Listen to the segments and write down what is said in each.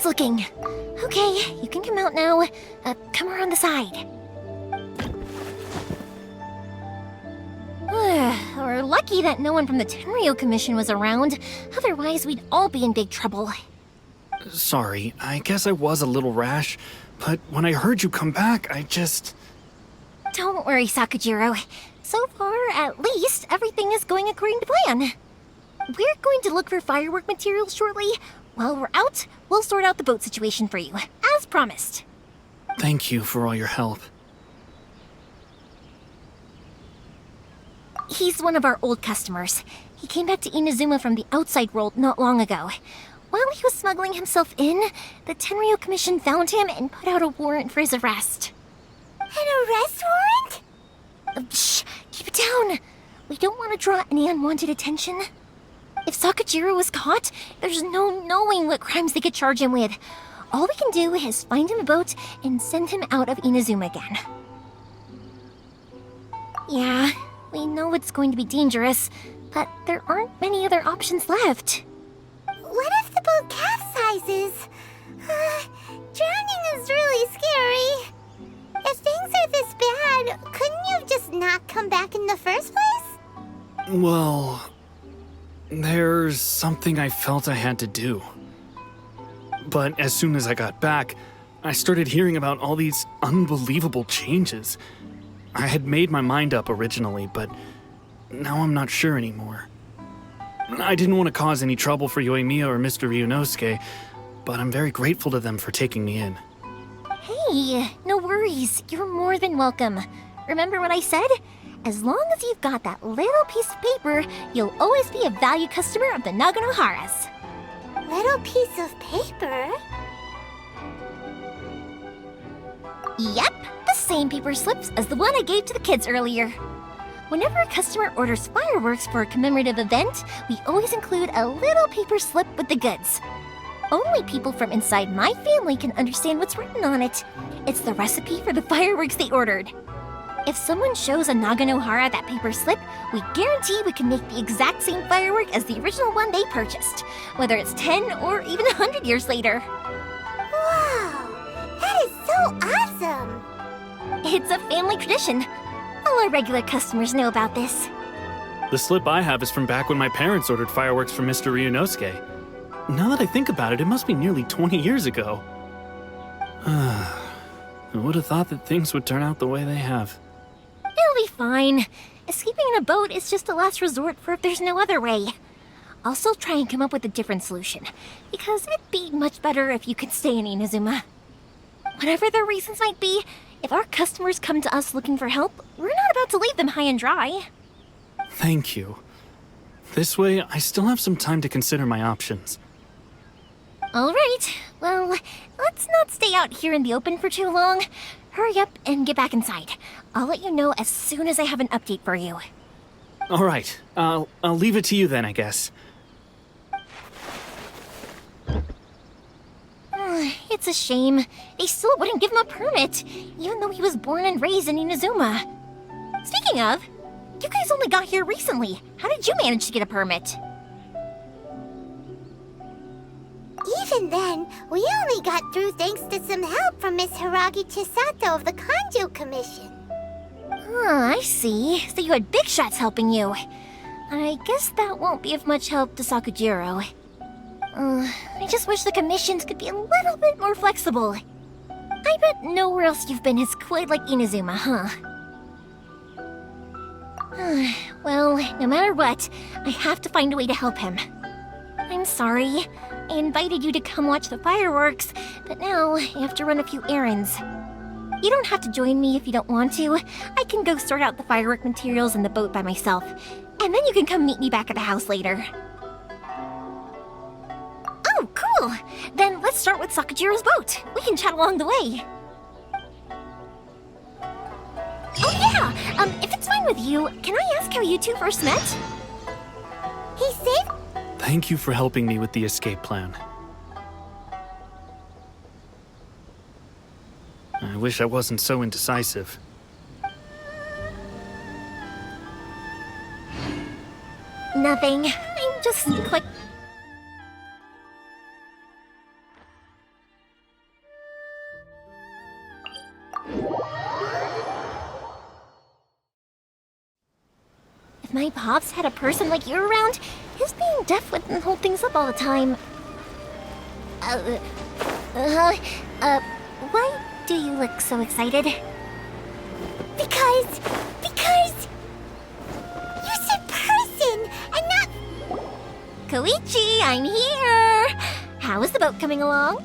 everyone's looking. Okay, you can come out now. Come around the side. We're lucky that no one from the Tenryo Commission was around. Otherwise, we'd all be in big trouble. Sorry, I guess I was a little rash, but when I heard you come back, I just... Don't worry, Sakujiro. So far, at least, everything is going according to plan. We're going to look for firework materials shortly. While we're out, we'll sort out the boat situation for you, as promised. Thank you for all your help. He's one of our old customers. He came back to Inazuma from the outside world not long ago. While he was smuggling himself in, the Tenryo Commission found him and put out a warrant for his arrest. An arrest warrant? Shh! Keep it down! We don't want to draw any unwanted attention. If Sakujiro was caught, there's no knowing what crimes they could charge him with. All we can do is find him a boat and send him out of Inazuma again. Yeah, we know it's going to be dangerous, but there aren't many other options left. What if the boat capsizes? Drowning is really scary. If things are this bad, couldn't you have just not come back in the first place? Well, there's something I felt I had to do. But as soon as I got back, I started hearing about all these unbelievable changes. I had made my mind up originally, but now I'm not sure anymore. I didn't want to cause any trouble for Yoimiya or Mr. Ryunosuke, but I'm very grateful to them for taking me in. Hey, no worries. You're more than welcome. Remember what I said? As long as you've got that little piece of paper, you'll always be a valued customer of the Naganoharas. Little piece of paper? Yep, the same paper slips as the one I gave to the kids earlier. Whenever a customer orders fireworks for a commemorative event, we always include a little paper slip with the goods. Only people from inside my family can understand what's written on it. It's the recipe for the fireworks they ordered. If someone shows a Naganohara that paper slip, we guarantee we can make the exact same firework as the original one they purchased, whether it's 10 or even 100 years later. Wow, that is so awesome! It's a family tradition. All our regular customers know about this. The slip I have is from back when my parents ordered fireworks from Mr. Ryunosuke. Now that I think about it, it must be nearly 20 years ago. I would have thought that things would turn out the way they have. It'll be fine. Escaping in a boat is just a last resort for if there's no other way. I'll still try and come up with a different solution, because it'd be much better if you could stay in Inazuma. Whatever their reasons might be, if our customers come to us looking for help, we're not about to leave them high and dry. Thank you. This way, I still have some time to consider my options. All right, well, let's not stay out here in the open for too long. Hurry up and get back inside. I'll let you know as soon as I have an update for you. All right, I'll leave it to you then, I guess. It's a shame. They still wouldn't give him a permit, even though he was born and raised in Inazuma. Speaking of, you guys only got here recently. How did you manage to get a permit? Even then, we only got through thanks to some help from Miss Hiragi Chisato of the Kanjo Commission. I see. So you had big shots helping you. I guess that won't be of much help to Sakujiro. I just wish the commissions could be a little bit more flexible. I bet nowhere else you've been has quite like Inazuma, huh? Well, no matter what, I have to find a way to help him. I'm sorry. I invited you to come watch the fireworks, but now I have to run a few errands. You don't have to join me if you don't want to. I can go sort out the firework materials in the boat by myself, and then you can come meet me back at the house later. Oh, cool! Then let's start with Sakujiro's boat. We can chat along the way. Oh yeah! If it's fine with you, can I ask how you two first met? He saved... Thank you for helping me with the escape plan. I wish I wasn't so indecisive. Nothing. I'm just quite... only Pops had a person like you around, his being deaf wouldn't hold things up all the time. Why do you look so excited? Because you said person and not. Koichi, I'm here! How is the boat coming along?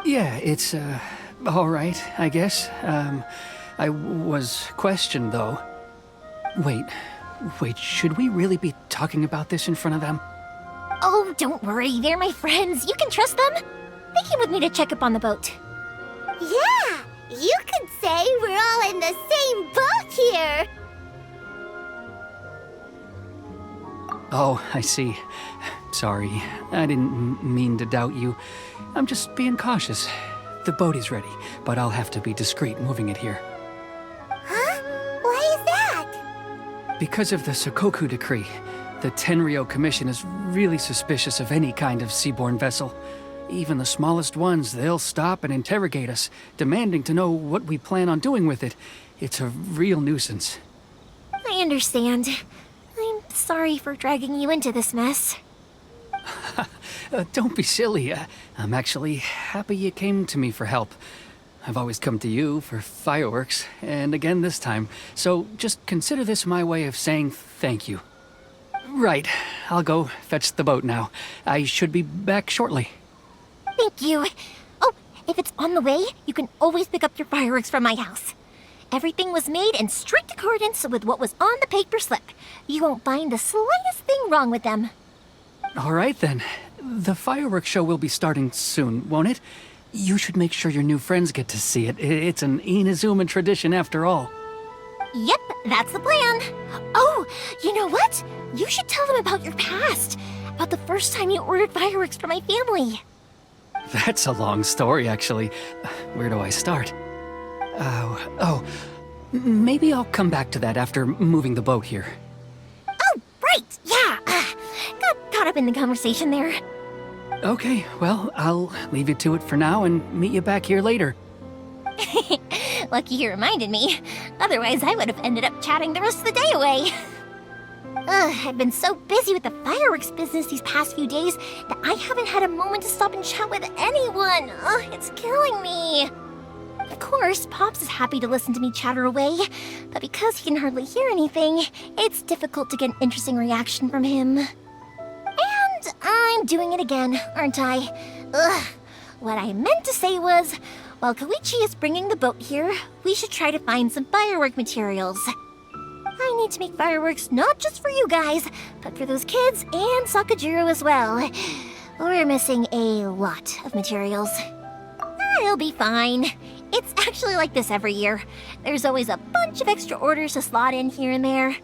Yeah, it's, alright, I guess. I was questioned, though. Wait, should we really be talking about this in front of them? Oh, don't worry, they're my friends. You can trust them. They came with me to check up on the boat. Yeah, you could say we're all in the same boat here. Oh, I see. Sorry, I didn't mean to doubt you. I'm just being cautious. The boat is ready, but I'll have to be discreet moving it here. Huh? Why is that? Because of the Sokoku decree, the Tenryou Commission is really suspicious of any kind of seaborne vessel. Even the smallest ones, they'll stop and interrogate us, demanding to know what we plan on doing with it. It's a real nuisance. I understand. I'm sorry for dragging you into this mess. Don't be silly. I'm actually happy you came to me for help. I've always come to you for fireworks, and again this time, so just consider this my way of saying thank you. Right, I'll go fetch the boat now. I should be back shortly. Thank you. Oh, if it's on the way, you can always pick up your fireworks from my house. Everything was made in strict accordance with what was on the paper slip. You won't find the slightest thing wrong with them. All right then. The fireworks show will be starting soon, won't it? You should make sure your new friends get to see it. It's an Inazuma tradition after all. Yep, that's the plan. Oh, you know what? You should tell them about your past. About the first time you ordered fireworks for my family. That's a long story, actually. Where do I start? Maybe I'll come back to that after moving the boat here. Oh, right, yeah. Got caught up in the conversation there. Okay, well, I'll leave you to it for now and meet you back here later. Lucky you reminded me. Otherwise, I would have ended up chatting the rest of the day away. I've been so busy with the fireworks business these past few days that I haven't had a moment to stop and chat with anyone. It's killing me. Of course, Pops is happy to listen to me chatter away, but because he can hardly hear anything, it's difficult to get an interesting reaction from him. And I'm doing it again, aren't I? What I meant to say was, while Koichi is bringing the boat here, we should try to find some firework materials. I need to make fireworks not just for you guys, but for those kids and Sakajiro as well. We're missing a lot of materials. It'll be fine. It's actually like this every year. There's always a bunch of extra orders to slot in here and there.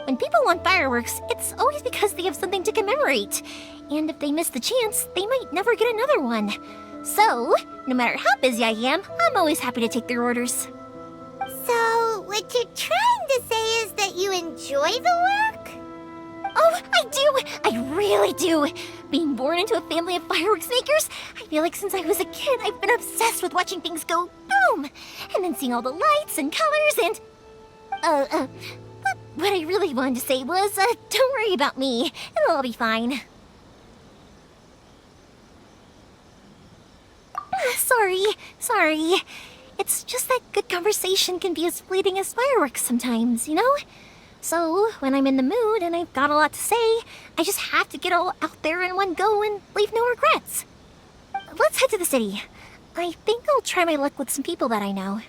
When people want fireworks, it's always because they have something to commemorate. And if they miss the chance, they might never get another one. So, no matter how busy I am, I'm always happy to take their orders. So, what you're trying to say is that you enjoy the work? Oh, I do! I really do! Being born into a family of fireworks makers, I feel like since I was a kid, I've been obsessed with watching things go boom! And then seeing all the lights and colors and... But what I really wanted to say was, don't worry about me. It'll all be fine. Sorry. It's just that good conversation can be as fleeting as fireworks sometimes, you know? So, when I'm in the mood and I've got a lot to say, I just have to get all out there in one go and leave no regrets. Let's head to the city. I think I'll try my luck with some people that I know.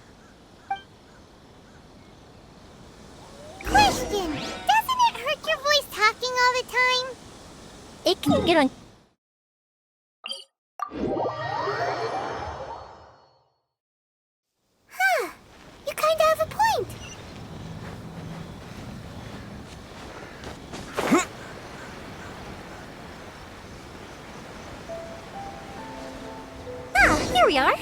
Question! Doesn't it hurt your voice talking all the time? It can get on... Huh. You kinda have a point. Here we are.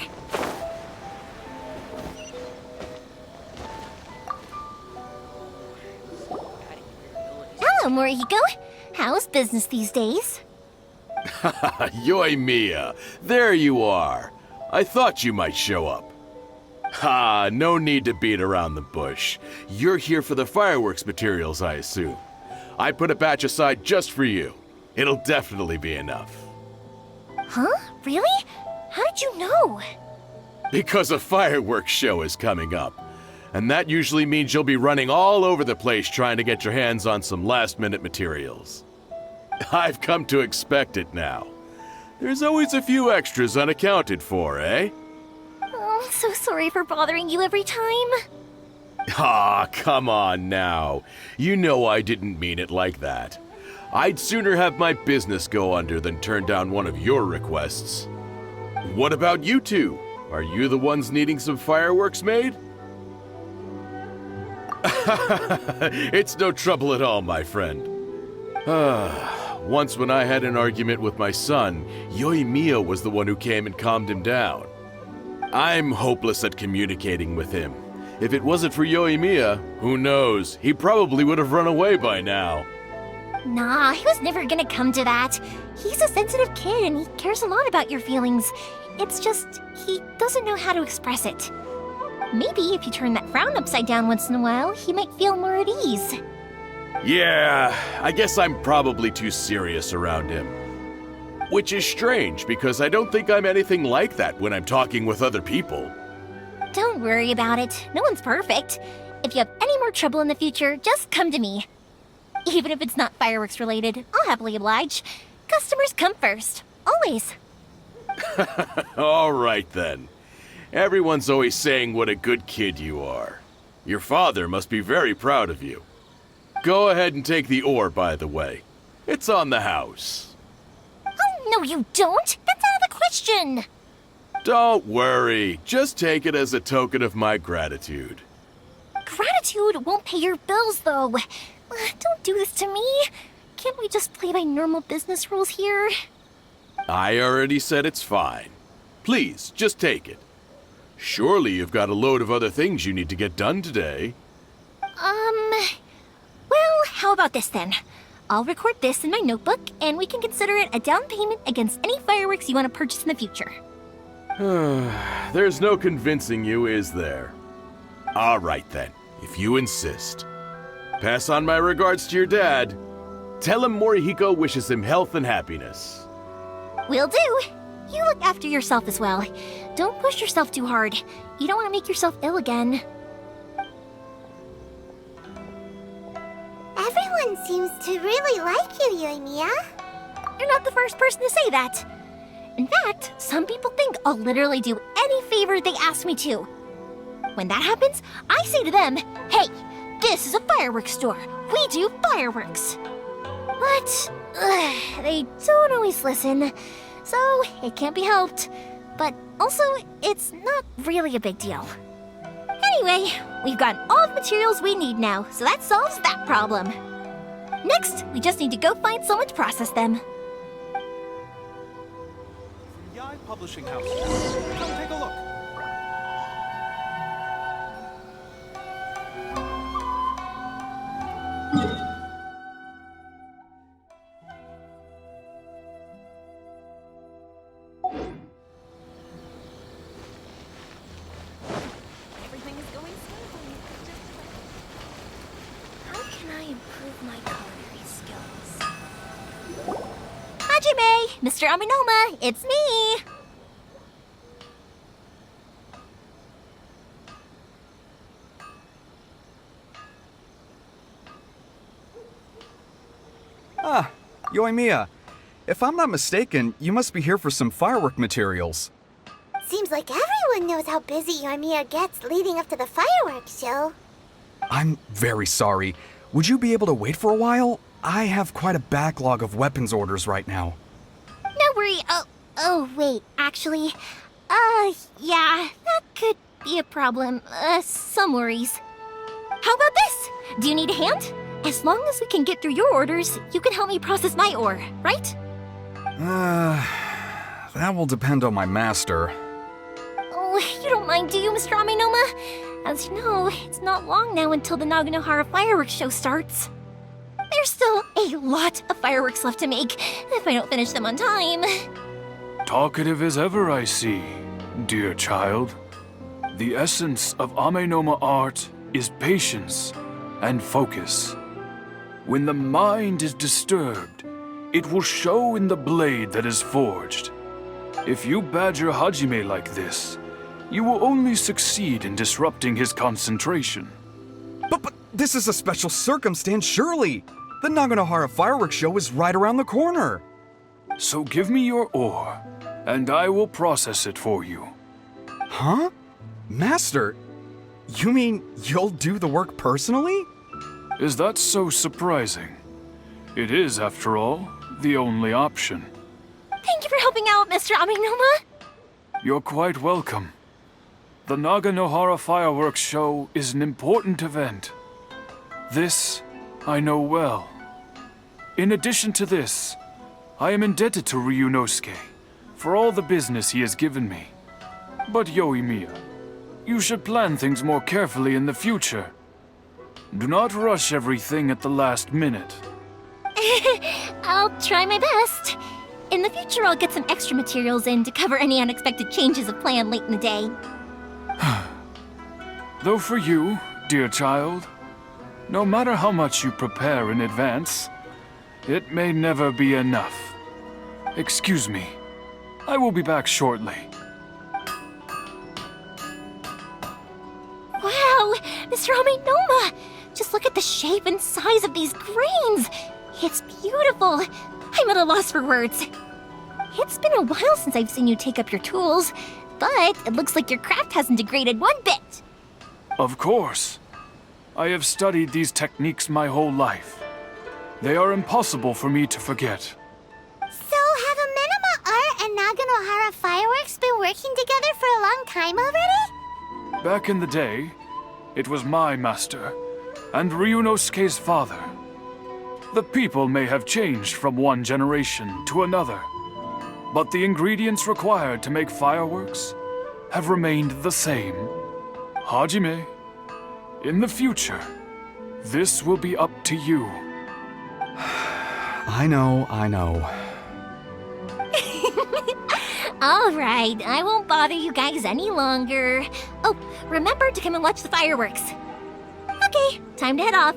Hello, Morihiko. How's business these days? Yoi Mia, there you are. I thought you might show up. Ha, no need to beat around the bush. You're here for the fireworks materials, I assume. I put a batch aside just for you. It'll definitely be enough. Huh? Really? How did you know? Because a fireworks show is coming up. And that usually means you'll be running all over the place trying to get your hands on some last-minute materials. I've come to expect it now. There's always a few extras unaccounted for, eh? Oh, I'm so sorry for bothering you every time. Ah, come on now. You know I didn't mean it like that. I'd sooner have my business go under than turn down one of your requests. What about you two? Are you the ones needing some fireworks made? It's no trouble at all, my friend. Once when I had an argument with my son, Yoimiya was the one who came and calmed him down. I'm hopeless at communicating with him. If it wasn't for Yoimiya, who knows, he probably would have run away by now. Nah, he was never gonna come to that. He's a sensitive kid and he cares a lot about your feelings. It's just, he doesn't know how to express it. Maybe if you turn that frown upside down once in a while, he might feel more at ease. Yeah, I guess I'm probably too serious around him. Which is strange, because I don't think I'm anything like that when I'm talking with other people. Don't worry about it. No one's perfect. If you have any more trouble in the future, just come to me. Even if it's not fireworks related, I'll happily oblige. Customers come first. Always. All right then. Everyone's always saying what a good kid you are. Your father must be very proud of you. Go ahead and take the ore, by the way. It's on the house. Oh, no you don't! That's out of the question! Don't worry. Just take it as a token of my gratitude. Gratitude won't pay your bills, though. Don't do this to me. Can't we just play by normal business rules here? I already said it's fine. Please, just take it. Surely you've got a load of other things you need to get done today. Well, how about this then? I'll record this in my notebook, and we can consider it a down payment against any fireworks you want to purchase in the future. There's no convincing you, is there? All right then, if you insist. Pass on my regards to your dad. Tell him Morihiko wishes him health and happiness. Will do. You look after yourself as well. Don't push yourself too hard. You don't want to make yourself ill again. Everyone seems to really like you, Yoimiya. You're not the first person to say that. In fact, some people think I'll literally do any favor they ask me to. When that happens, I say to them, hey, this is a fireworks store. We do fireworks. But they don't always listen, so it can't be helped. But also, it's not really a big deal. Anyway, we've gotten all the materials we need now, so that solves that problem. Next, we just need to go find someone to process them. Yai Publishing House. Come take a look. Everything is going smoothly. How can I improve my culinary skills? Hajime! Mr. Aminoma, it's me! Ah, Yoimiya. If I'm not mistaken, you must be here for some firework materials. Seems like everyone knows how busy Yoimiya gets leading up to the fireworks show. I'm very sorry. Would you be able to wait for a while? I have quite a backlog of weapons orders right now. No worry. Oh, wait, actually. Yeah, that could be a problem. Some worries. How about this? Do you need a hand? As long as we can get through your orders, you can help me process my ore, right? That will depend on my master. Oh, you don't mind, do you, Mr. Aminoma? As you know, it's not long now until the Naganohara fireworks show starts. There's still a lot of fireworks left to make, if I don't finish them on time. Talkative as ever, I see, dear child. The essence of Amenoma art is patience and focus. When the mind is disturbed, it will show in the blade that is forged. If you badger Hajime like this, you will only succeed in disrupting his concentration. But this is a special circumstance, surely. The Naganohara fireworks show is right around the corner. So give me your ore, and I will process it for you. Huh? Master, you mean you'll do the work personally? Is that so surprising? It is, after all, the only option. Thank you for helping out, Mr. Amenoma. You're quite welcome. The Naganohara fireworks show is an important event. This I know well. In addition to this, I am indebted to Ryunosuke for all the business he has given me. But Yoimiya, you should plan things more carefully in the future. Do not rush everything at the last minute. I'll try my best. In the future, I'll get some extra materials in to cover any unexpected changes of plan late in the day. Though for you, dear child, no matter how much you prepare in advance, it may never be enough. Excuse me. I will be back shortly. Wow, Mr. Amenoma! Just look at the shape and size of these grains! It's beautiful! I'm at a loss for words. It's been a while since I've seen you take up your tools, but it looks like your craft hasn't degraded one bit. Of course. I have studied these techniques my whole life. They are impossible for me to forget. So have Amenoma Art and Naganohara Fireworks been working together for a long time already? Back in the day, it was my master, and Ryunosuke's father. The people may have changed from one generation to another, but the ingredients required to make fireworks have remained the same. Hajime, in the future, this will be up to you. I know. All right, I won't bother you guys any longer. Oh, remember to come and watch the fireworks. Okay, time to head off.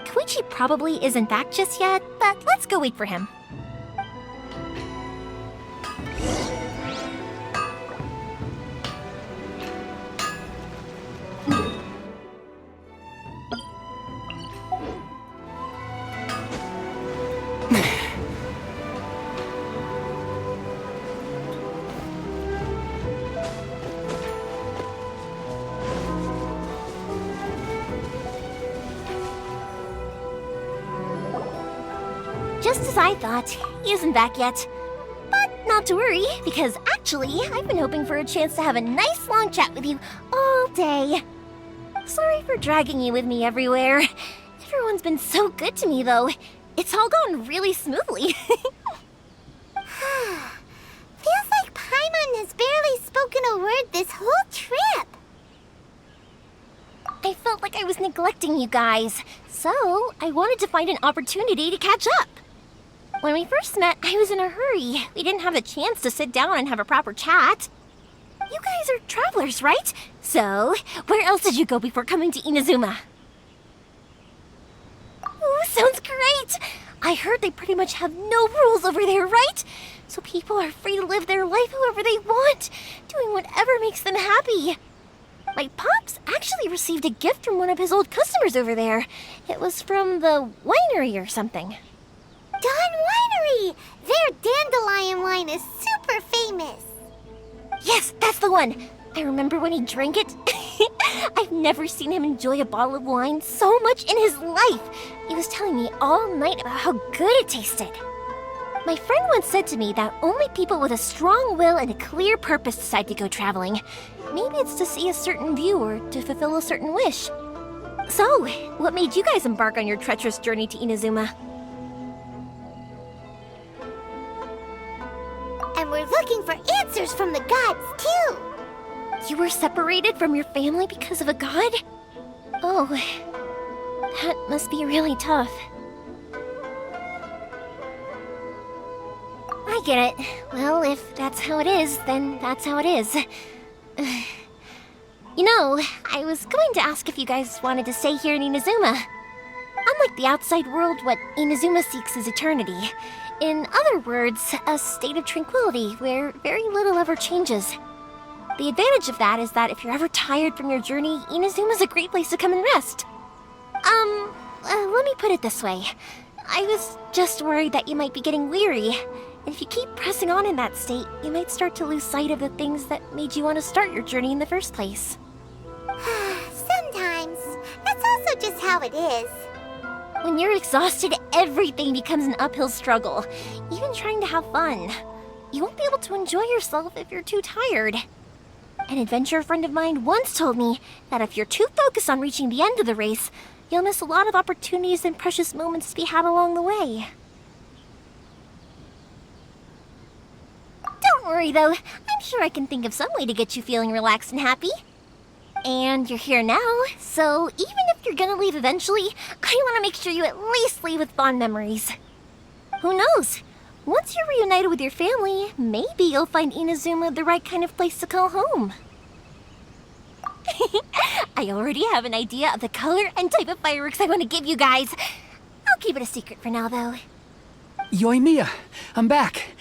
Koichi probably isn't back just yet, but let's go wait for him. Just as I thought, he isn't back yet. But not to worry, because actually, I've been hoping for a chance to have a nice long chat with you all day. Sorry for dragging you with me everywhere. Everyone's been so good to me, though. It's all gone really smoothly. Feels like Paimon has barely spoken a word this whole trip. I felt like I was neglecting you guys, so I wanted to find an opportunity to catch up. When we first met, I was in a hurry. We didn't have a chance to sit down and have a proper chat. You guys are travelers, right? So, where else did you go before coming to Inazuma? Ooh, sounds great! I heard they pretty much have no rules over there, right? So people are free to live their life however they want, doing whatever makes them happy. My pops actually received a gift from one of his old customers over there. It was from the winery or something. Dawn Winery! Their dandelion wine is super famous. Yes, that's the one! I remember when he drank it. I've never seen him enjoy a bottle of wine so much in his life. He was telling me all night about how good it tasted. My friend once said to me that only people with a strong will and a clear purpose decide to go traveling. Maybe it's to see a certain view or to fulfill a certain wish. So, what made you guys embark on your treacherous journey to Inazuma? And we're looking for answers from the gods, too. You were separated from your family because of a god? Oh, that must be really tough. I get it. Well, if that's how it is, then that's how it is. You know, I was going to ask if you guys wanted to stay here in Inazuma. Unlike the outside world, what Inazuma seeks is eternity. In other words, a state of tranquility where very little ever changes. The advantage of that is that if you're ever tired from your journey, Inazuma's a great place to come and rest. Let me put it this way. I was just worried that you might be getting weary. And if you keep pressing on in that state, you might start to lose sight of the things that made you want to start your journey in the first place. Sometimes. That's also just how it is. When you're exhausted, everything becomes an uphill struggle, even trying to have fun. You won't be able to enjoy yourself if you're too tired. An adventurer friend of mine once told me that if you're too focused on reaching the end of the race, you'll miss a lot of opportunities and precious moments to be had along the way. Don't worry though, I'm sure I can think of some way to get you feeling relaxed and happy. And you're here now, so even if you're gonna leave eventually, I want to make sure you at least leave with fond memories. Who knows? Once you're reunited with your family, maybe you'll find Inazuma the right kind of place to call home. I already have an idea of the color and type of fireworks I want to give you guys. I'll keep it a secret for now, though. Yoimiya, I'm back.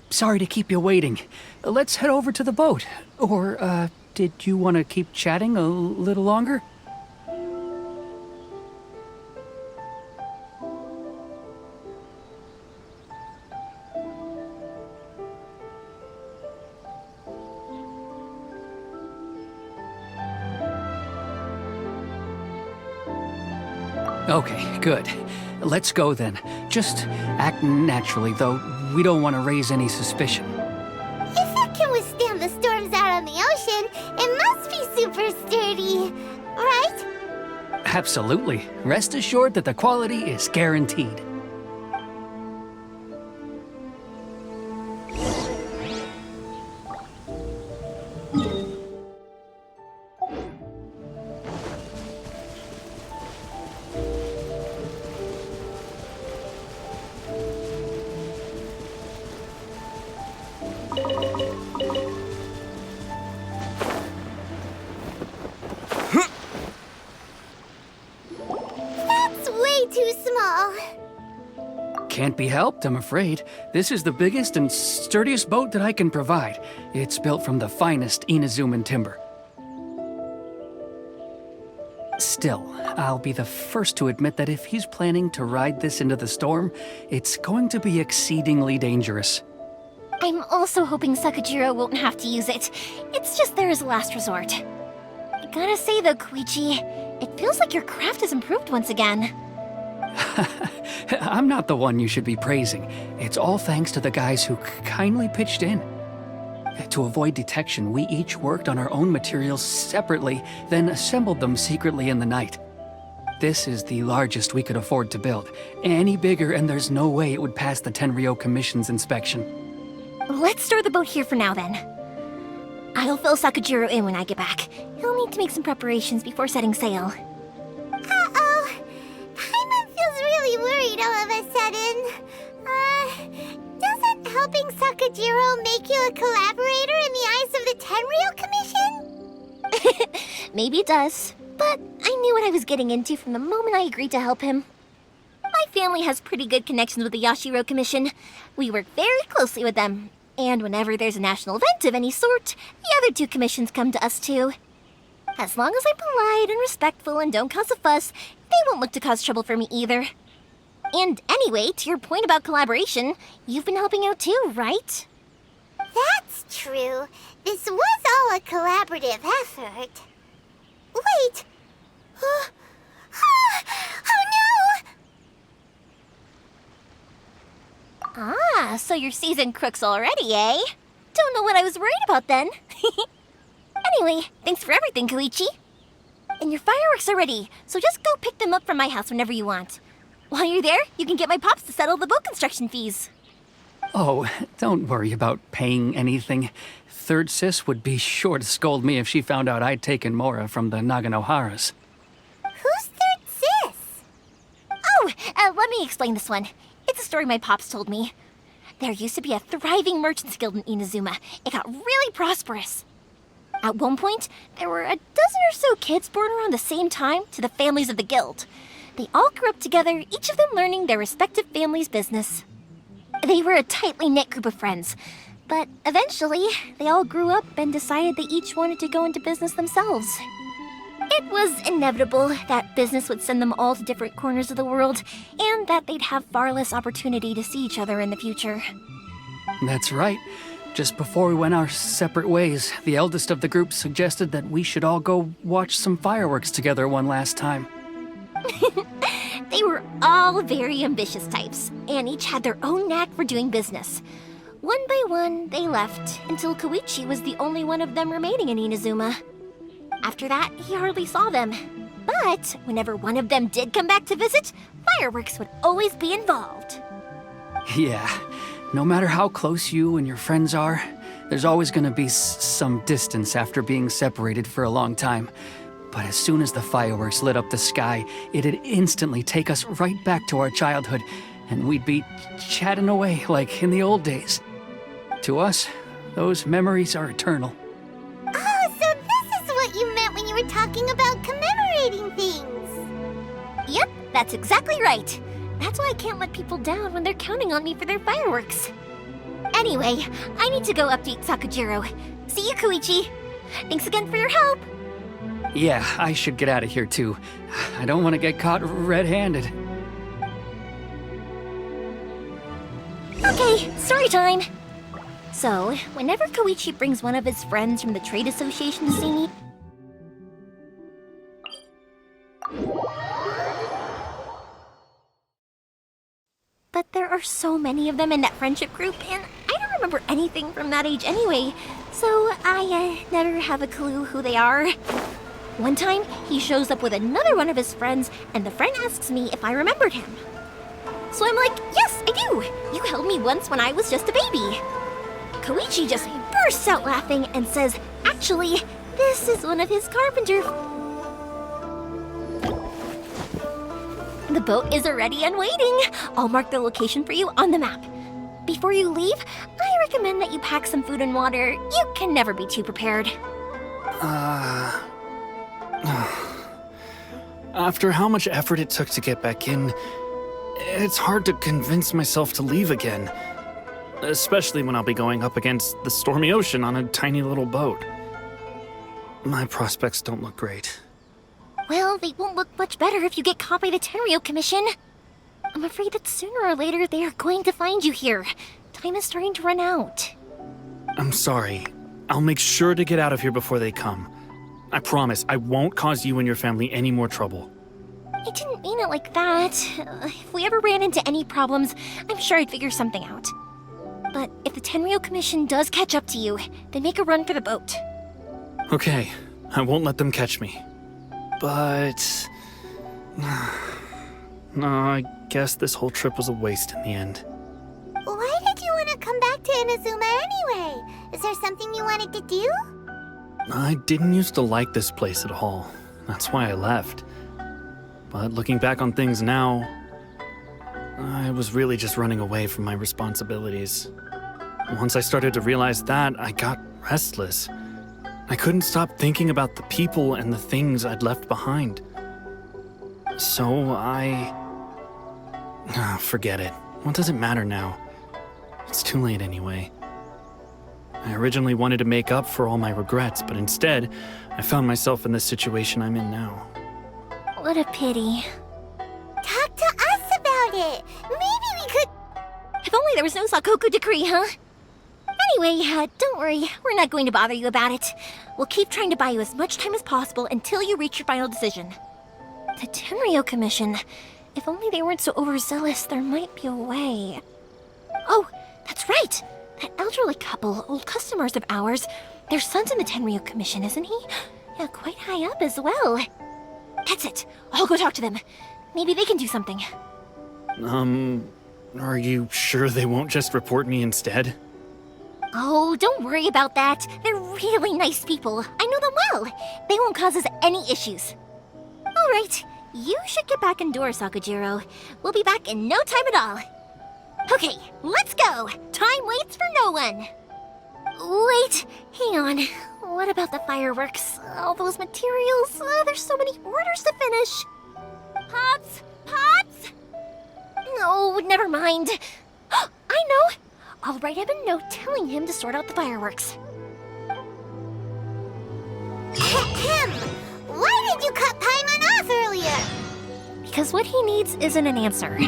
Sorry to keep you waiting. Let's head over to the boat. Or, did you want to keep chatting a little longer? Okay, good. Let's go then. Just act naturally, though. We don't want to raise any suspicion. If it can withstand the storms out on the ocean, it must be super sturdy, right? Absolutely. Rest assured that the quality is guaranteed. That's way too small. Can't be helped, I'm afraid. This is the biggest and sturdiest boat that I can provide. It's built from the finest Inazuman timber. Still, I'll be the first to admit that if he's planning to ride this into the storm, it's going to be exceedingly dangerous. I'm also hoping Sakajiro won't have to use it. It's just there as a last resort. I gotta say though, Koichi, it feels like your craft has improved once again. I'm not the one you should be praising. It's all thanks to the guys who kindly pitched in. To avoid detection, we each worked on our own materials separately, then assembled them secretly in the night. This is the largest we could afford to build. Any bigger and there's no way it would pass the Tenryou Commission's inspection. Let's store the boat here for now then. I'll fill Sakajiro in when I get back. He'll need to make some preparations before setting sail. Uh-oh. Paimon feels really worried all of a sudden. Doesn't helping Sakajiro make you a collaborator in the eyes of the Tenryou Commission? Maybe it does, but I knew what I was getting into from the moment I agreed to help him. My family has pretty good connections with the Yashiro Commission. We work very closely with them, and whenever there's a national event of any sort, the other two commissions come to us too. As long as I'm polite and respectful and don't cause a fuss, they won't look to cause trouble for me either. And anyway, to your point about collaboration, you've been helping out too, right? That's true. This was all a collaborative effort. Wait! Oh no! Ah, so you're seasoned crooks already, eh? Don't know what I was worried about then. Anyway, thanks for everything, Koichi. And your fireworks are ready, so just go pick them up from my house whenever you want. While you're there, you can get my pops to settle the boat construction fees. Oh, don't worry about paying anything. Third Sis would be sure to scold me if she found out I'd taken Mora from the Naganoharas. Who's Third Sis? Oh, let me explain this one. It's a story my pops told me. There used to be a thriving merchants guild in Inazuma. It got really prosperous. At one point, there were a dozen or so kids born around the same time to the families of the guild. They all grew up together, each of them learning their respective family's business. They were a tightly knit group of friends, but eventually, they all grew up and decided they each wanted to go into business themselves. It was inevitable that business would send them all to different corners of the world, and that they'd have far less opportunity to see each other in the future. That's right. Just before we went our separate ways, the eldest of the group suggested that we should all go watch some fireworks together one last time. They were all very ambitious types, and each had their own knack for doing business. One by one, they left, until Koichi was the only one of them remaining in Inazuma. After that, he hardly saw them. But whenever one of them did come back to visit, fireworks would always be involved. Yeah, no matter how close you and your friends are, there's always gonna be some distance after being separated for a long time. But as soon as the fireworks lit up the sky, it'd instantly take us right back to our childhood, and we'd be chatting away like in the old days. To us, those memories are eternal. Oh, so this is what you meant when you were talking about commemorating things. Yep, that's exactly right. That's why I can't let people down when they're counting on me for their fireworks. Anyway, I need to go update Sakujiro. See you, Koichi. Thanks again for your help. Yeah, I should get out of here too. I don't want to get caught red-handed. Okay, story time. So, whenever Koichi brings one of his friends from the trade association to see me, but there are so many of them in that friendship group, and I don't remember anything from that age anyway, so I never have a clue who they are. One time, he shows up with another one of his friends, and the friend asks me if I remembered him. So I'm like, yes, I do! You held me once when I was just a baby. Koichi just bursts out laughing and says, actually, this is one of his carpenter. The boat is ready and waiting. I'll mark the location for you on the map. Before you leave, I recommend that you pack some food and water. You can never be too prepared. After how much effort it took to get back in, it's hard to convince myself to leave again. Especially when I'll be going up against the stormy ocean on a tiny little boat. My prospects don't look great. Well, they won't look much better if you get caught by the Tenryou Commission. I'm afraid that sooner or later they are going to find you here. Time is starting to run out. I'm sorry. I'll make sure to get out of here before they come. I promise I won't cause you and your family any more trouble. I didn't mean it like that. If we ever ran into any problems, I'm sure I'd figure something out. But if the Tenryou Commission does catch up to you, then make a run for the boat. Okay, I won't let them catch me. But... no, I guess this whole trip was a waste in the end. Why did you want to come back to Inazuma anyway? Is there something you wanted to do? I didn't used to like this place at all. That's why I left. But looking back on things now, I was really just running away from my responsibilities. Once I started to realize that, I got restless. I couldn't stop thinking about the people and the things I'd left behind. So forget it. What does it matter now? It's too late anyway. I originally wanted to make up for all my regrets, but instead, I found myself in the situation I'm in now. What a pity. Talk to us about it. Maybe we could... If only there was no Sakoku decree, huh? Anyway, don't worry. We're not going to bother you about it. We'll keep trying to buy you as much time as possible until you reach your final decision. The Tenryou Commission. If only they weren't so overzealous, there might be a way. Oh, that's right! That elderly couple, old customers of ours, their son's in the Tenryou Commission, isn't he? Yeah, quite high up as well. That's it. I'll go talk to them. Maybe they can do something. Are you sure they won't just report me instead? Oh, don't worry about that. They're really nice people. I know them well. They won't cause us any issues. All right, you should get back indoors, Sakujiro. We'll be back in no time at all. Okay, let's go. Time waits for no one. Wait, hang on. What about the fireworks? All those materials. There's so many orders to finish. Pops! Pops! No, never mind. I know! I'll write him a note telling him to sort out the fireworks. Ahem! Why did you cut Paimon off earlier? Because what he needs isn't an answer.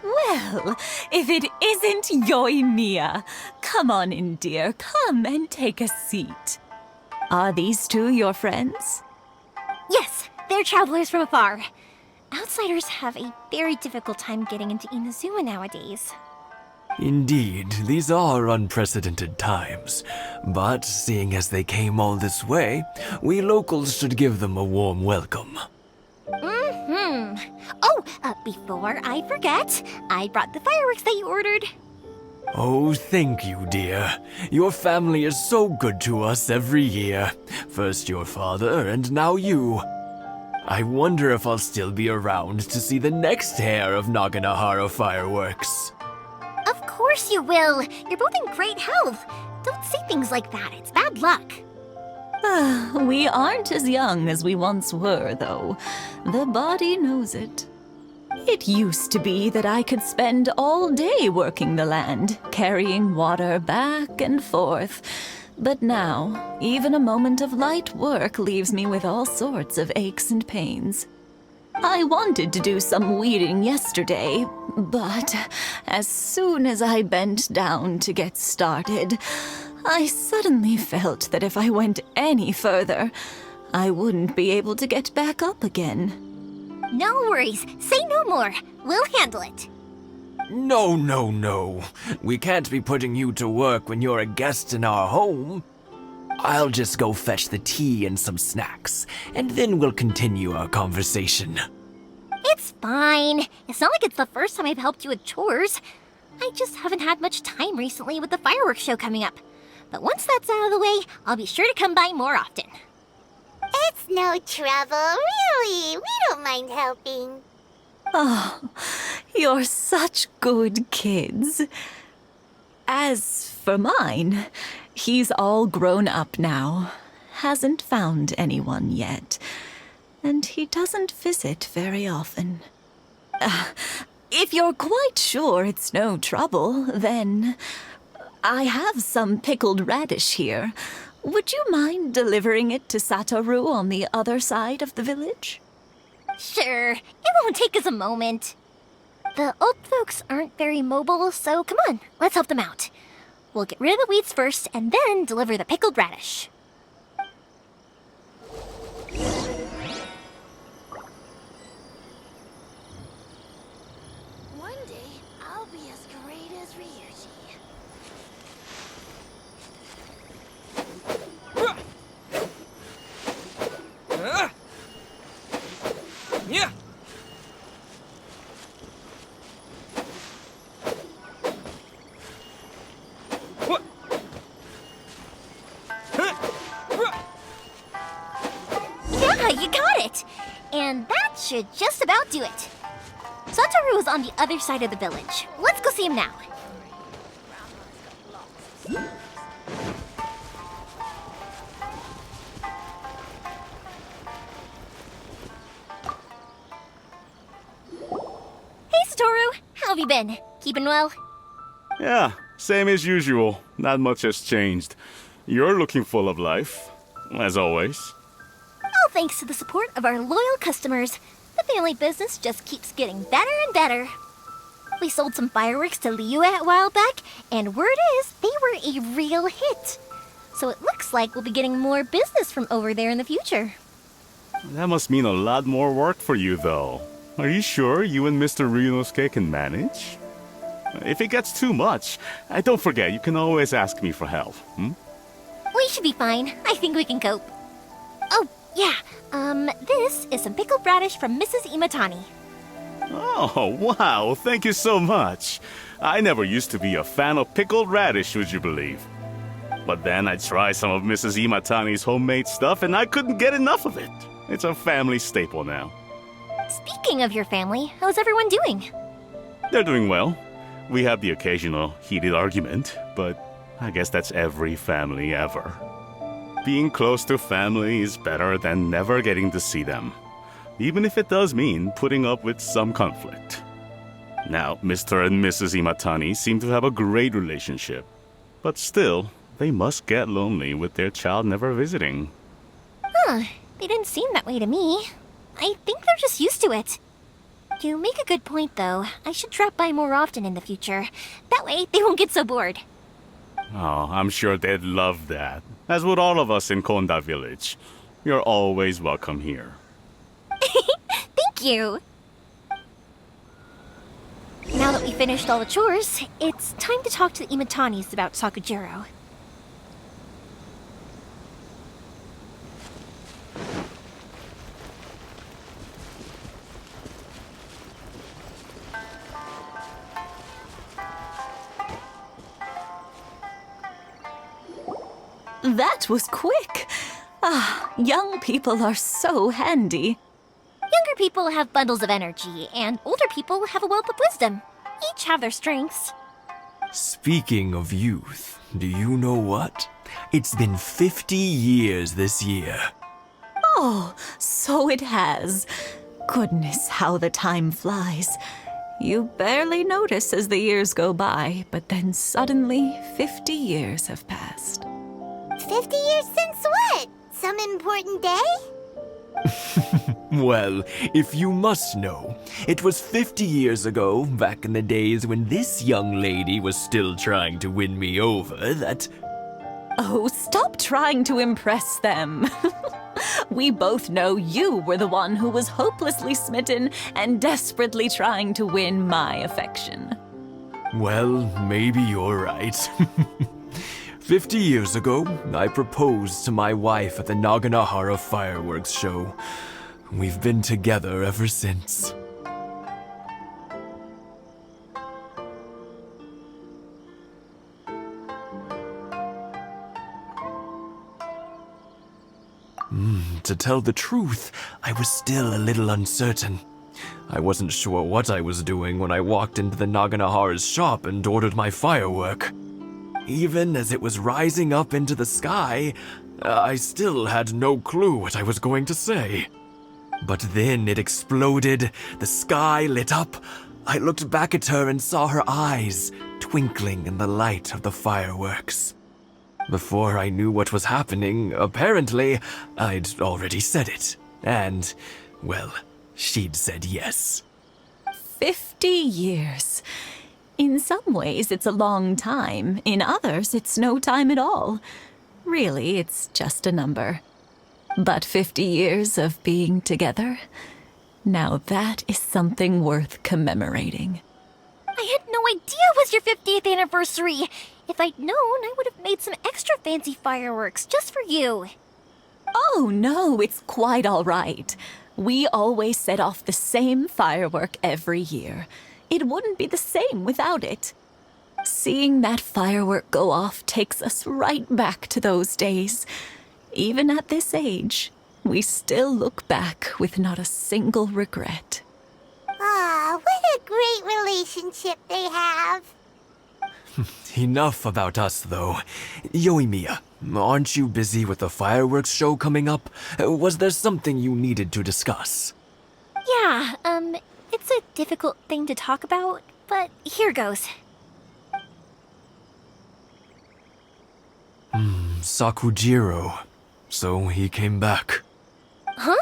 Well, if it isn't Yoimiya. Come on in, dear. Come and take a seat. Are these two your friends? Yes, they're travelers from afar. Outsiders have a very difficult time getting into Inazuma nowadays. Indeed, these are unprecedented times. But seeing as they came all this way, we locals should give them a warm welcome. Oh, before I forget, I brought the fireworks that you ordered. Oh, thank you, dear. Your family is so good to us every year. First your father, and now you. I wonder if I'll still be around to see the next hair of Naganohara fireworks. Of course you will. You're both in great health. Don't say things like that. It's bad luck. We aren't as young as we once were, though. The body knows it. It used to be that I could spend all day working the land, carrying water back and forth. But now, even a moment of light work leaves me with all sorts of aches and pains. I wanted to do some weeding yesterday, but as soon as I bent down to get started, I suddenly felt that if I went any further, I wouldn't be able to get back up again. No worries. Say no more. We'll handle it. No. We can't be putting you to work when you're a guest in our home. I'll just go fetch the tea and some snacks, and then we'll continue our conversation. It's fine. It's not like it's the first time I've helped you with chores. I just haven't had much time recently with the fireworks show coming up. But once that's out of the way, I'll be sure to come by more often. It's no trouble, really. We don't mind helping. Oh, you're such good kids. As for mine, he's all grown up now. Hasn't found anyone yet. And he doesn't visit very often. If you're quite sure it's no trouble, then I have some pickled radish here. Would you mind delivering it to Satoru on the other side of the village? Sure, it won't take us a moment. The old folks aren't very mobile, so come on, let's help them out. We'll get rid of the weeds first and then deliver the pickled radish. One day, I'll be as great as Ryuji. Yeah. What? Yeah, you got it! And that should just about do it. Satoru is on the other side of the village. Let's go see him now. Hey, Satoru! How have you been? Keeping well? Yeah, same as usual. Not much has changed. You're looking full of life, as always. All thanks to the support of our loyal customers, the family business just keeps getting better and better. We sold some fireworks to Liyue a while back, and word is they were a real hit. So it looks like we'll be getting more business from over there in the future. That must mean a lot more work for you, though. Are you sure you and Mr. Ryunosuke can manage? If it gets too much, don't forget, you can always ask me for help, We should be fine. I think we can cope. Oh, yeah. This is some pickled radish from Mrs. Imatani. Oh, wow, thank you so much. I never used to be a fan of pickled radish, would you believe? But then I tried some of Mrs. Imatani's homemade stuff and I couldn't get enough of it. It's a family staple now. Speaking of your family, how's everyone doing? They're doing well. We have the occasional heated argument, but I guess that's every family ever. Being close to family is better than never getting to see them, even if it does mean putting up with some conflict. Now, Mr. and Mrs. Imatani seem to have a great relationship, but still, they must get lonely with their child never visiting. Huh, they didn't seem that way to me. I think they're just used to it. You make a good point, though. I should drop by more often in the future. That way, they won't get so bored. Oh, I'm sure they'd love that, as would all of us in Konda Village. You're always welcome here. Thank you! Now that we finished all the chores, it's time to talk to the Imatanis about Sakujiro. That was quick. Ah, young people are so handy. Younger people have bundles of energy, and older people have a wealth of wisdom. Each have their strengths. Speaking of youth, do you know what? It's been 50 years this year. Oh, so it has. Goodness, how the time flies. You barely notice as the years go by, but then suddenly 50 years have passed. 50 years since what? Some important day? Well, if you must know, it was 50 years ago, back in the days when this young lady was still trying to win me over, that... Oh, stop trying to impress them. We both know you were the one who was hopelessly smitten and desperately trying to win my affection. Well, maybe you're right. 50 years ago, I proposed to my wife at the Naganohara fireworks show. We've been together ever since. To tell the truth, I was still a little uncertain. I wasn't sure what I was doing when I walked into the Naganohara's shop and ordered my firework. Even as it was rising up into the sky, I still had no clue what I was going to say. But then it exploded, the sky lit up. I looked back at her and saw her eyes twinkling in the light of the fireworks. Before I knew what was happening, apparently, I'd already said it. And, well, she'd said yes. 50 years. In some ways, it's a long time. In others, it's no time at all. Really, it's just a number. But 50 years of being together, now that is something worth commemorating. I had no idea it was your 50th anniversary. If I'd known, I would have made some extra fancy fireworks just for you. Oh, no, it's quite all right. We always set off the same firework every year. It wouldn't be the same without it. Seeing that firework go off takes us right back to those days. Even at this age, we still look back with not a single regret. Ah, what a great relationship they have. Enough about us, though. Yoimiya, aren't you busy with the fireworks show coming up? Was there something you needed to discuss? Yeah, it's a difficult thing to talk about, but here goes. Sakujiro. So he came back. Huh?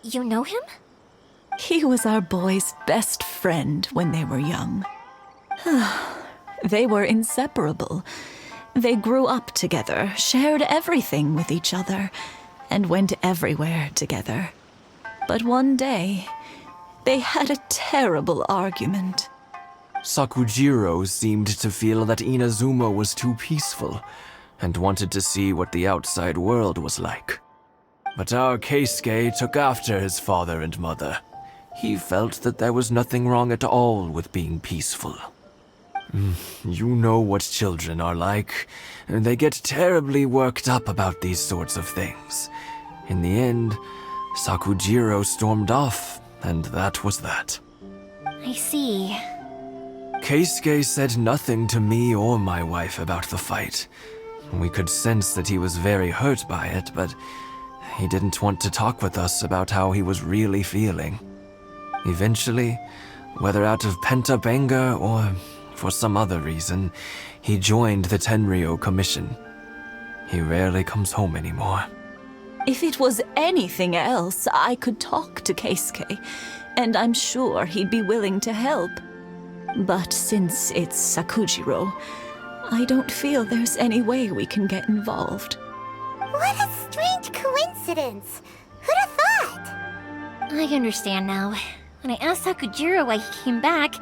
You know him? He was our boys' best friend when they were young. They were inseparable. They grew up together, shared everything with each other, and went everywhere together. But one day, they had a terrible argument. Sakujiro seemed to feel that Inazuma was too peaceful, and wanted to see what the outside world was like. But our Keisuke took after his father and mother. he felt that there was nothing wrong at all with being peaceful. You know what children are like. They get terribly worked up about these sorts of things. In the end, Sakujiro stormed off, and that was that. I see. Keisuke said nothing to me or my wife about the fight. We could sense that he was very hurt by it, but he didn't want to talk with us about how he was really feeling. Eventually, whether out of pent-up anger or for some other reason, he joined the Tenryou Commission. He rarely comes home anymore. If it was anything else, I could talk to Keisuke, and I'm sure he'd be willing to help. But since it's Sakujiro, I don't feel there's any way we can get involved. What a strange coincidence! Who'd have thought? I understand now. When I asked Sakujiro why he came back,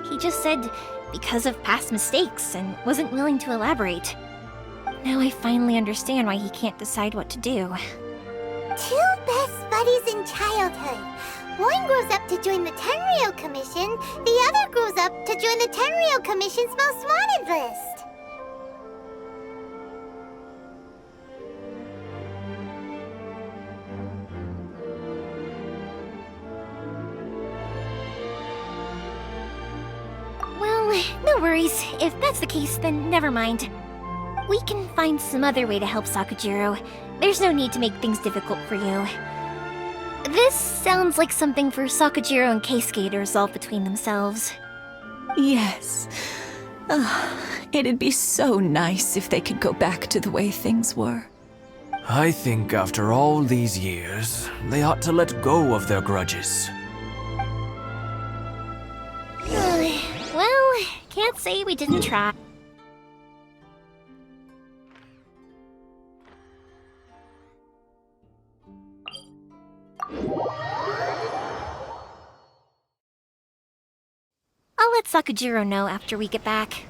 he just said because of past mistakes and wasn't willing to elaborate. Now I finally understand why he can't decide what to do. Two best buddies in childhood. One grows up to join the Tenryou Commission, the other grows up to join the Tenryou Commission's most wanted list. Well, no worries. If that's the case, then never mind. We can find some other way to help Sakujiro. There's no need to make things difficult for you. This sounds like something for Sakujiro and Keisuke to resolve between themselves. Yes. It'd be so nice if they could go back to the way things were. I think after all these years, they ought to let go of their grudges. Well, can't say we didn't try. I'll let Sakujiro know after we get back.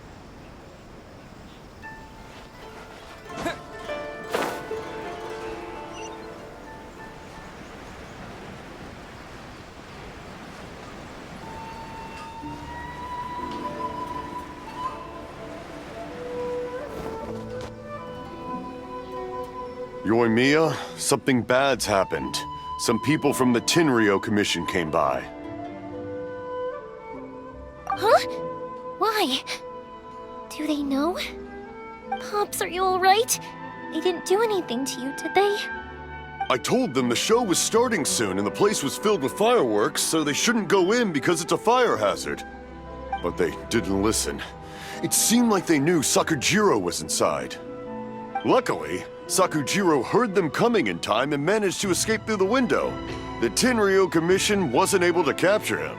Yoimiya, something bad's happened. Some people from the Tenryou Commission came by. Huh? Why? Do they know? Pops, are you alright? They didn't do anything to you, did they? I told them the show was starting soon and the place was filled with fireworks, so they shouldn't go in because it's a fire hazard. But they didn't listen. It seemed like they knew Sakujiro was inside. Luckily, Sakujiro heard them coming in time and managed to escape through the window. The Tenryou Commission wasn't able to capture him.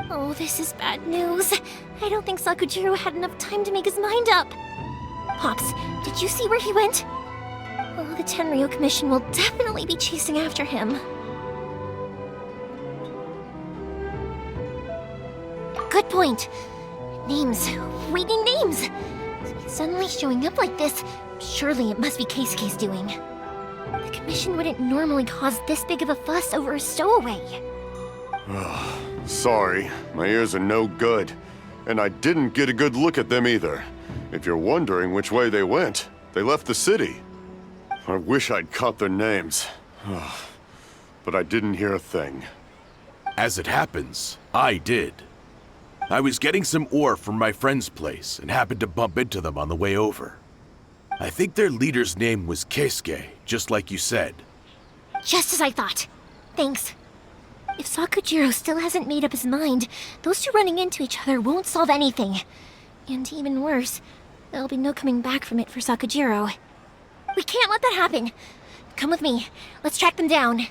Oh, this is bad news. I don't think Sakujiro had enough time to make his mind up. Pops, did you see where he went? Oh, the Tenryou Commission will definitely be chasing after him. Good point. Names. We need names. Suddenly showing up like this, surely it must be Keisuke's doing. The Commission wouldn't normally cause this big of a fuss over a stowaway. Sorry, my ears are no good. And I didn't get a good look at them either. If you're wondering which way they went, they left the city. I wish I'd caught their names. But I didn't hear a thing. As it happens, I did. I was getting some ore from my friend's place and happened to bump into them on the way over. I think their leader's name was Keisuke, just like you said. Just as I thought. Thanks. If Sakujiro still hasn't made up his mind, those two running into each other won't solve anything. And even worse, there'll be no coming back from it for Sakujiro. We can't let that happen. Come with me. Let's track them down.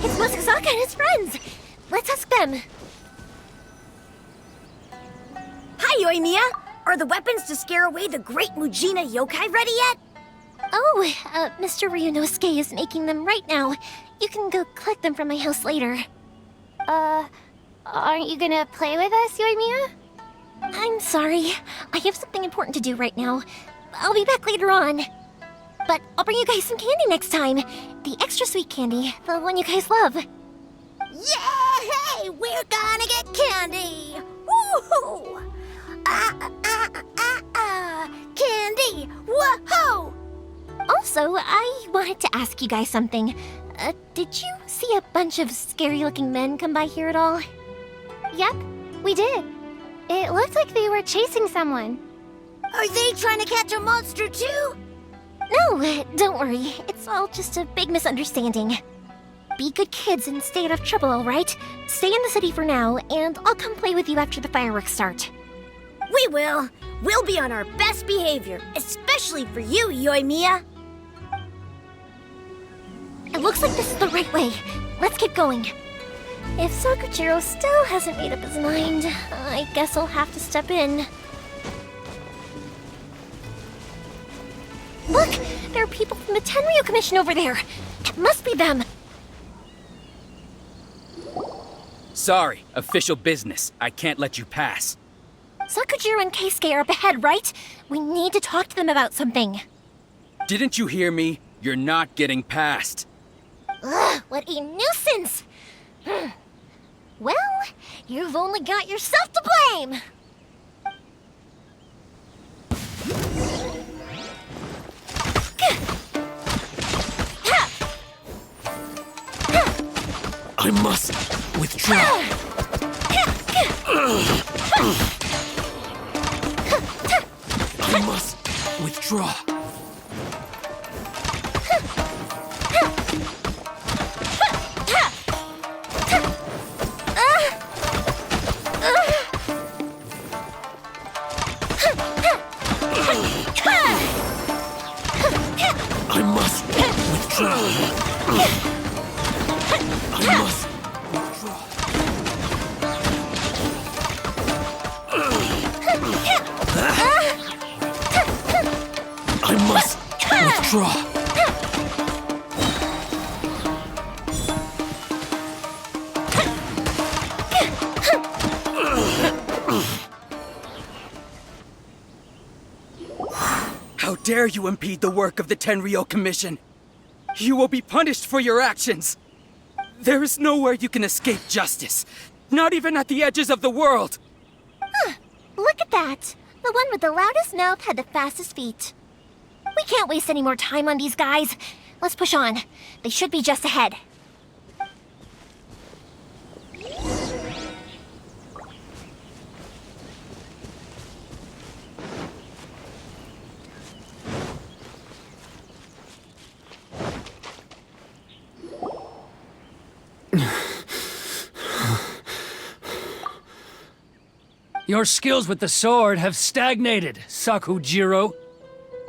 It's Masazaka and his friends! Let's ask them! Hi, Yoimiya! Are the weapons to scare away the great Mujina yokai ready yet? Oh, Mr. Ryunosuke is making them right now. You can go collect them from my house later. Aren't you gonna play with us, Yoimiya? I'm sorry. I have something important to do right now. I'll be back later on. But I'll bring you guys some candy next time. The extra sweet candy, the one you guys love. Yay! We're gonna get candy! Woohoo! Candy! Whoa! Also, I wanted to ask you guys something. Did you see a bunch of scary-looking men come by here at all? Yep, we did. It looked like they were chasing someone. Are they trying to catch a monster too? No, don't worry. It's all just a big misunderstanding. Be good kids and stay out of trouble, alright? Stay in the city for now, and I'll come play with you after the fireworks start. We will. We'll be on our best behavior, especially for you, Yoimiya. It looks like this is the right way. Let's keep going. If Sakujiro still hasn't made up his mind, I guess I'll have to step in. Look! There are people from the Tenryu Commission over there! It must be them! Sorry, official business. I can't let you pass. Sakujiro and Keisuke are up ahead, right? We need to talk to them about something. Didn't you hear me? You're not getting past. Ugh, what a nuisance! Well, you've only got yourself to blame! I must withdraw. I must withdraw. I must withdraw. I must withdraw. I must withdraw. How dare you impede the work of the Tenryo Commission? You will be punished for your actions. There is nowhere you can escape justice, not even at the edges of the world. Look at that! The one with the loudest mouth had the fastest feet. We can't waste any more time on these guys. Let's push on. They should be just ahead. Your skills with the sword have stagnated, Sakujiro.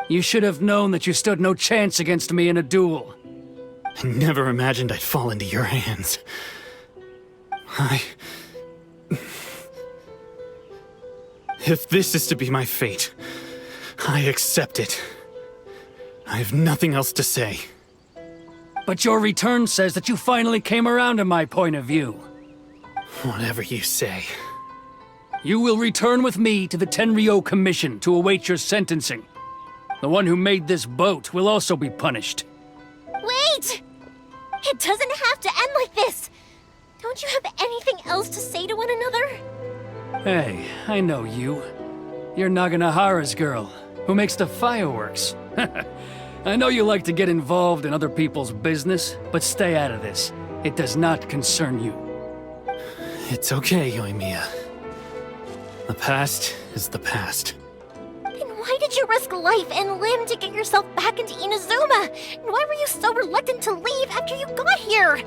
You should have known that you stood no chance against me in a duel. I never imagined I'd fall into your hands. If this is to be my fate, I accept it. I have nothing else to say. But your return says that you finally came around to my point of view. Whatever you say. You will return with me to the Tenryo Commission to await your sentencing. The one who made this boat will also be punished. Wait! It doesn't have to end like this! Don't you have anything else to say to one another? Hey, I know you. You're Naganohara's girl, who makes the fireworks. I know you like to get involved in other people's business, but stay out of this. It does not concern you. It's okay, Yoimiya. The past is the past. Then why did you risk life and limb to get yourself back into Inazuma? And why were you so reluctant to leave after you got here?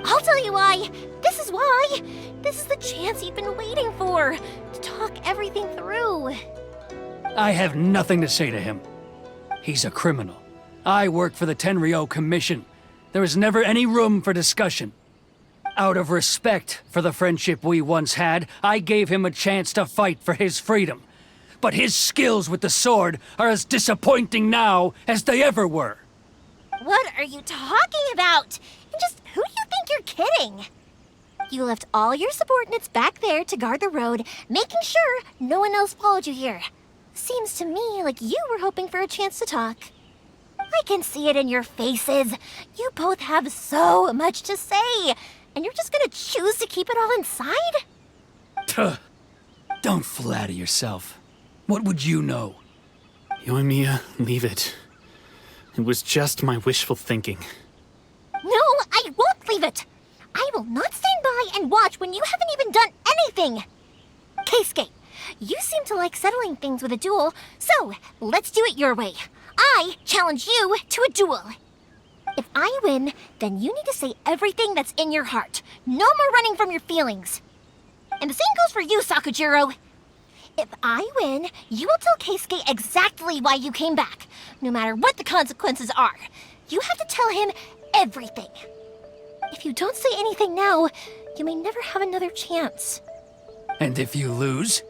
I'll tell you why. This is why. This is the chance you've been waiting for, to talk everything through. I have nothing to say to him. He's a criminal. I work for the Tenryo Commission. There is never any room for discussion. Out of respect for the friendship we once had, I gave him a chance to fight for his freedom. but his skills with the sword are as disappointing now as they ever were. What are you talking about? And just who do you think you're kidding? You left all your subordinates back there to guard the road, making sure no one else followed you here. Seems to me like you were hoping for a chance to talk. I can see it in your faces. You both have so much to say, and you're just gonna choose to keep it all inside? Tuh. Don't flatter yourself. What would you know? Yoimiya, leave it. It was just my wishful thinking. No, I won't leave it. I will not stand by and watch when you haven't even done anything. Keisuke, you seem to like settling things with a duel, so let's do it your way. I challenge you to a duel. If I win, then you need to say everything that's in your heart. No more running from your feelings. And the same goes for you, Sakujiro. If I win, you will tell Keisuke exactly why you came back, no matter what the consequences are. You have to tell him everything. If you don't say anything now, you may never have another chance. And if you lose?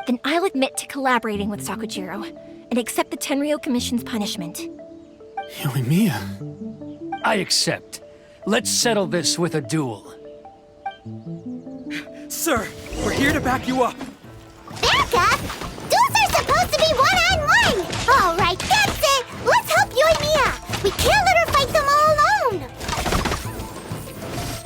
Then I'll admit to collaborating with Sakujiro and accept the Tenryou Commission's punishment. Yoimiya. I accept. Let's settle this with a duel. Sir, we're here to back you up. Back up? Duels are supposed to be one-on-one! All right, that's it! Let's help Yoimiya! We can't let her